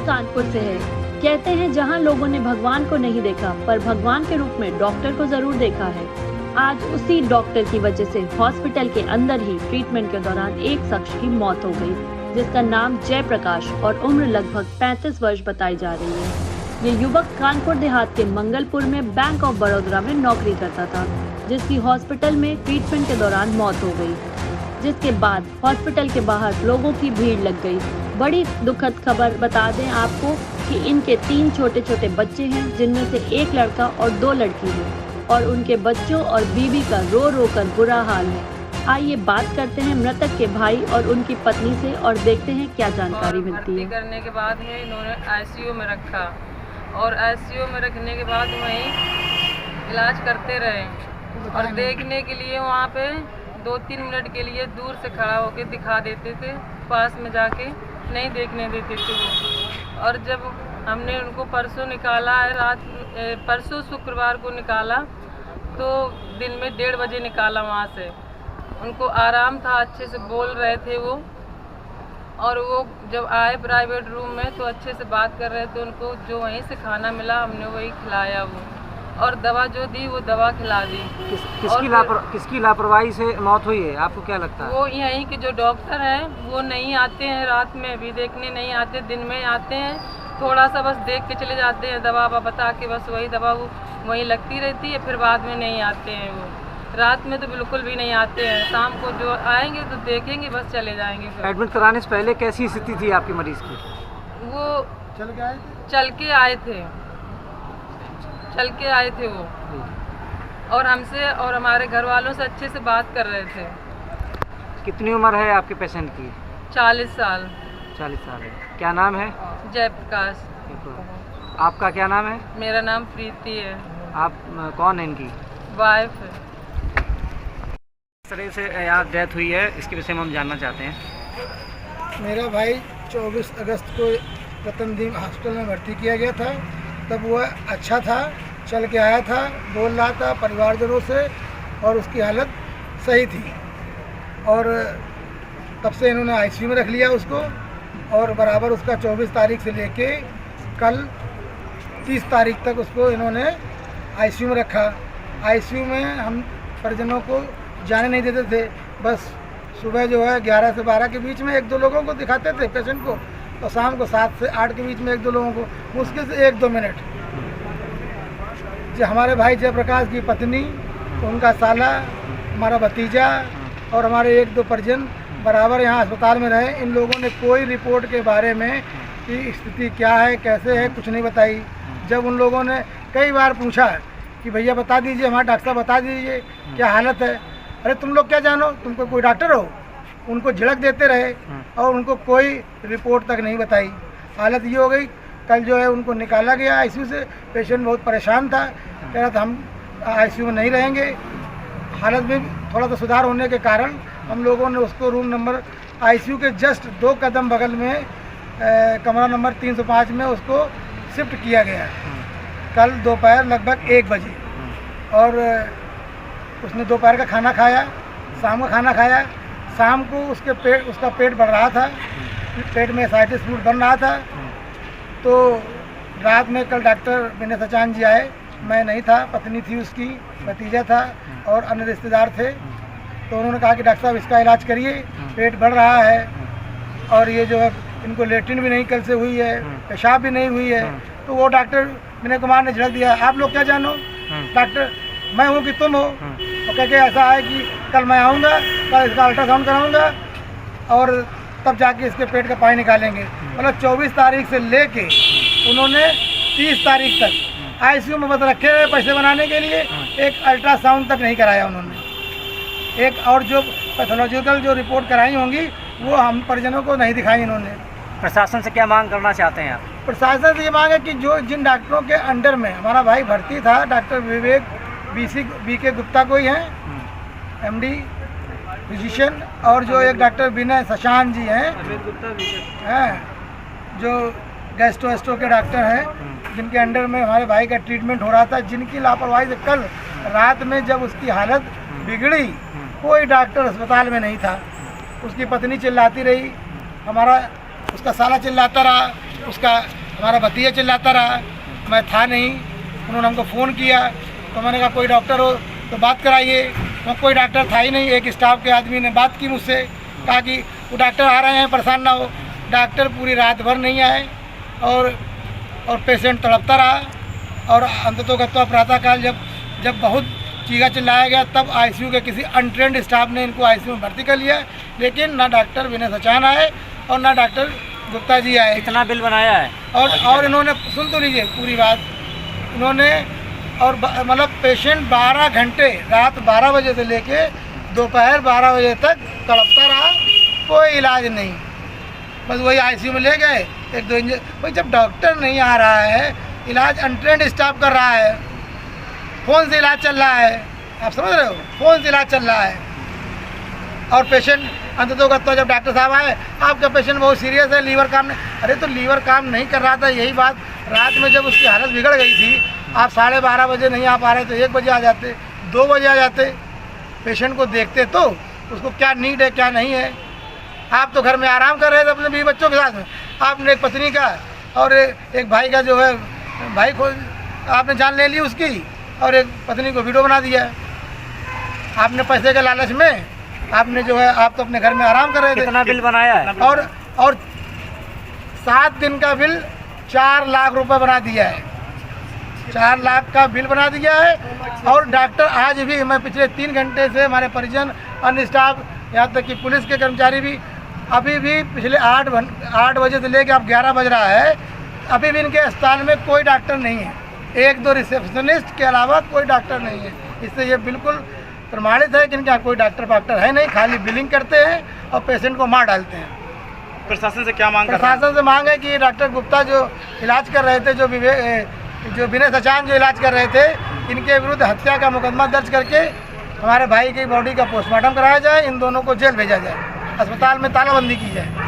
कानपुर से है। कहते हैं जहां लोगों ने भगवान को नहीं देखा पर भगवान के रूप में डॉक्टर को जरूर देखा है। आज उसी डॉक्टर की वजह से हॉस्पिटल के अंदर ही ट्रीटमेंट के दौरान एक शख्स की मौत हो गई, जिसका नाम जयप्रकाश और उम्र लगभग 35 वर्ष बताई जा रही है। ये युवक कानपुर देहात के मंगलपुर में बैंक ऑफ बड़ौदा में नौकरी करता था, जिसकी हॉस्पिटल में ट्रीटमेंट के दौरान मौत हो गई, जिसके बाद हॉस्पिटल के बाहर लोगों की भीड़ लग गई। बड़ी दुखद खबर बता दें आपको कि इनके 3 छोटे छोटे बच्चे हैं, जिनमें से एक लड़का और 2 लड़की हैं और उनके बच्चों और बीवी का रो रो कर बुरा हाल है। आइए बात करते हैं मृतक के भाई और उनकी पत्नी से और देखते हैं क्या जानकारी मिलती है। करने के बाद में इन्होंने आईसीयू में रखा और आईसीयू में रखने के बाद वहीं इलाज करते रहे और देखने के लिए वहाँ पे 2-3 मिनट के लिए दूर से खड़ा होकर दिखा देते थे, पास में जाके नहीं देखने देते थे वो। और जब हमने उनको परसों निकाला है, परसों शुक्रवार को निकाला, तो दिन में 1:30 बजे निकाला वहाँ से। उनको आराम था, अच्छे से बोल रहे थे वो, और वो जब आए प्राइवेट रूम में तो अच्छे से बात कर रहे थे। उनको जो वहीं से खाना मिला हमने वही खिलाया वो, और दवा जो दी वो दवा खिला दी। किसकी लापरवाही से मौत हुई है, आपको क्या लगता है? वो यहीं के जो डॉक्टर हैं वो नहीं आते हैं, रात में भी देखने नहीं आते, दिन में आते हैं, थोड़ा सा बस देख के चले जाते हैं, दवा बता के बस वही दवा वो वहीं लगती रहती है, फिर बाद में नहीं आते हैं वो। रात में तो बिल्कुल भी नहीं आते हैं, शाम को जो आएंगे तो देखेंगे, बस चले जाएंगे। एडमिट कराने से पहले कैसी स्थिति थी आपके मरीज की? वो चल के आए थे वो, और हमसे और हमारे घर वालों से अच्छे से बात कर रहे थे। कितनी उम्र है आपके पेशेंट की? 40 साल। 40 साल है। क्या नाम है? जयप्रकाश। आपका क्या नाम है? मेरा नाम प्रीति है। आप कौन है इनकी? वाइफ है। किस तरह से यहाँ डेथ हुई है, इसके विषय में हम जानना चाहते हैं। मेरा भाई 24 अगस्त को रतनदीप हॉस्पिटल में भर्ती किया गया था। तब वह अच्छा था, चल के आया था, बोल रहा था परिवारजनों से, और उसकी हालत सही थी। और तब से इन्होंने आईसीयू में रख लिया उसको, और बराबर उसका 24 तारीख से लेके कल 30 तारीख तक उसको इन्होंने आईसीयू में रखा। आईसीयू में हम परिजनों को जाने नहीं देते थे, बस सुबह जो है 11 से 12 के बीच में 1-2 लोगों को दिखाते थे पेशेंट को, और शाम को 7 से 8 के बीच में 1-2 लोगों को, मुश्किल से 1-2 मिनट। जो हमारे भाई जयप्रकाश की पत्नी, उनका साला, हमारा भतीजा और हमारे 1-2 परिजन बराबर यहाँ अस्पताल में रहे। इन लोगों ने कोई रिपोर्ट के बारे में कि स्थिति क्या है, कैसे है, कुछ नहीं बताई। जब उन लोगों ने कई बार पूछा कि भैया बता दीजिए, हमारा डॉक्टर साहब बता दीजिए क्या हालत है, अरे तुम लोग क्या जानो, तुमको कोई डॉक्टर हो, उनको झिड़क देते रहे और उनको कोई रिपोर्ट तक नहीं बताई। हालत ये हो गई, कल जो है उनको निकाला गया आईसीयू से। पेशेंट बहुत परेशान था, कह रहा था हम आईसीयू में नहीं रहेंगे। हालत में थोड़ा सा सुधार होने के कारण हम लोगों ने उसको रूम नंबर आईसीयू के जस्ट 2 कदम बगल में कमरा नंबर 305 में उसको शिफ्ट किया गया कल दोपहर लगभग 1 बजे। और उसने दोपहर का खाना खाया, शाम का खाना खाया। शाम को उसका पेट बढ़ रहा था, पेट में एसाइटिस फ्लूइड बन रहा था। तो रात में कल डॉक्टर विनय सचान जी आए, मैं नहीं था, पत्नी थी उसकी, भतीजा था और अन्य रिश्तेदार थे। तो उन्होंने कहा कि डॉक्टर साहब इसका इलाज करिए, पेट बढ़ रहा है और ये जो है इनको लेट्रिन भी नहीं कल से हुई है, पेशाब भी नहीं हुई है। तो वो डॉक्टर विनय कुमार ने झड़क दिया, आप लोग क्या जानो, डॉक्टर मैं हूँ कि तुम हो। और कह के ऐसा है कि कल मैं आऊँगा, कल इसका अल्ट्रासाउंड कराऊँगा और तब जाके इसके पेट का पानी निकालेंगे। मतलब 24 तारीख से लेके उन्होंने 30 तारीख तक आईसीयू में बस रखे रहे पैसे बनाने के लिए, एक अल्ट्रासाउंड तक नहीं कराया उन्होंने। एक और जो पैथोलॉजिकल जो रिपोर्ट कराई होंगी वो हम परिजनों को नहीं दिखाई इन्होंने। प्रशासन से क्या मांग करना चाहते हैं आप? प्रशासन से ये मांग है कि जो जिन डॉक्टरों के अंडर में हमारा भाई भर्ती था, डॉक्टर विवेक बीके गुप्ता कोई हैं एमडी फिजिशियन, और जो एक डॉक्टर विनय सचान जी हैं जो गैस्ट्रो के डॉक्टर हैं, जिनके अंडर में हमारे भाई का ट्रीटमेंट हो रहा था, जिनकी लापरवाही से कल रात में जब उसकी हालत बिगड़ी, कोई डॉक्टर अस्पताल में नहीं था। उसकी पत्नी चिल्लाती रही, उसका साला चिल्लाता रहा, उसका हमारा भतीजा चिल्लाता रहा, मैं था नहीं। उन्होंने हमको फ़ोन किया तो मैंने कहा कोई डॉक्टर हो तो बात कराइए। तो कोई डॉक्टर था ही नहीं। एक स्टाफ के आदमी ने बात की मुझसे, कहा कि वो डॉक्टर आ रहे हैं, परेशान ना हो। डॉक्टर पूरी रात भर नहीं आए और पेशेंट तड़पता रहा। और अंततोगत्वा प्रातःकाल जब बहुत चीखा चिल्लाया गया तब आईसीयू के किसी अनट्रेंड स्टाफ ने इनको आईसीयू में भर्ती कर लिया, लेकिन ना डॉक्टर विनय सचान आए और ना डॉक्टर गुप्ता जी आए। कितना बिल बनाया है? और इन्होंने, सुन तो लीजिए पूरी बात, इन्होंने और मतलब पेशेंट 12 घंटे रात 12 बजे से लेके दोपहर 12 बजे तक तड़पता रहा, कोई इलाज नहीं। बस वही आईसीयू में ले गए, 1-2 इंजेक्शन। भाई जब डॉक्टर नहीं आ रहा है, इलाज अनट्रेंड स्टाफ कर रहा है, फ़ोन से इलाज चल रहा है, आप समझ रहे हो, फ़ोन से इलाज चल रहा है। और पेशेंट अंततोगत्वा जब डॉक्टर साहब आए, आपका पेशेंट बहुत सीरियस है, लीवर काम नहीं। अरे तो लीवर काम नहीं कर रहा था, यही बात रात में जब उसकी हालत बिगड़ गई थी, आप 12:30 बजे नहीं आ पा रहे तो 1 बजे आ जाते, 2 बजे आ जाते, पेशेंट को देखते तो उसको क्या नीड है क्या नहीं है। आप तो घर में आराम कर रहे थे अपने बीवी बच्चों के साथ में, आपने एक पत्नी का और एक भाई का जो है भाई को आपने जान ले ली उसकी, और एक पत्नी को वीडियो बना दिया। आपने पैसे के लालच में आपने जो है, आप तो अपने घर में आराम कर रहे थे। कितना बिल बनाया है? और 7 दिन का बिल 4 लाख रुपए बना दिया है, 4 लाख का बिल बना दिया है। और डॉक्टर आज भी, मैं पिछले 3 घंटे से हमारे परिजन, अन्य स्टाफ, यहाँ तक कि पुलिस के कर्मचारी भी अभी भी पिछले 8 बजे से लेकर अब 11 बज रहा है, अभी भी इनके अस्पताल में कोई डॉक्टर नहीं है। 1-2 रिसेप्शनिस्ट के अलावा कोई डॉक्टर नहीं है। इससे ये बिल्कुल प्रमाणित है कि इनके यहाँ कोई डॉक्टर है नहीं, खाली बिलिंग करते हैं और पेशेंट को मार डालते हैं। प्रशासन से क्या मांग? प्रशासन से मांग है कि डॉक्टर गुप्ता जो इलाज कर रहे थे, जो विनय सचान जो इलाज कर रहे थे, इनके विरुद्ध हत्या का मुकदमा दर्ज करके हमारे भाई की बॉडी का पोस्टमार्टम कराया जाए, इन दोनों को जेल भेजा जाए, अस्पताल में तालाबंदी की जाए।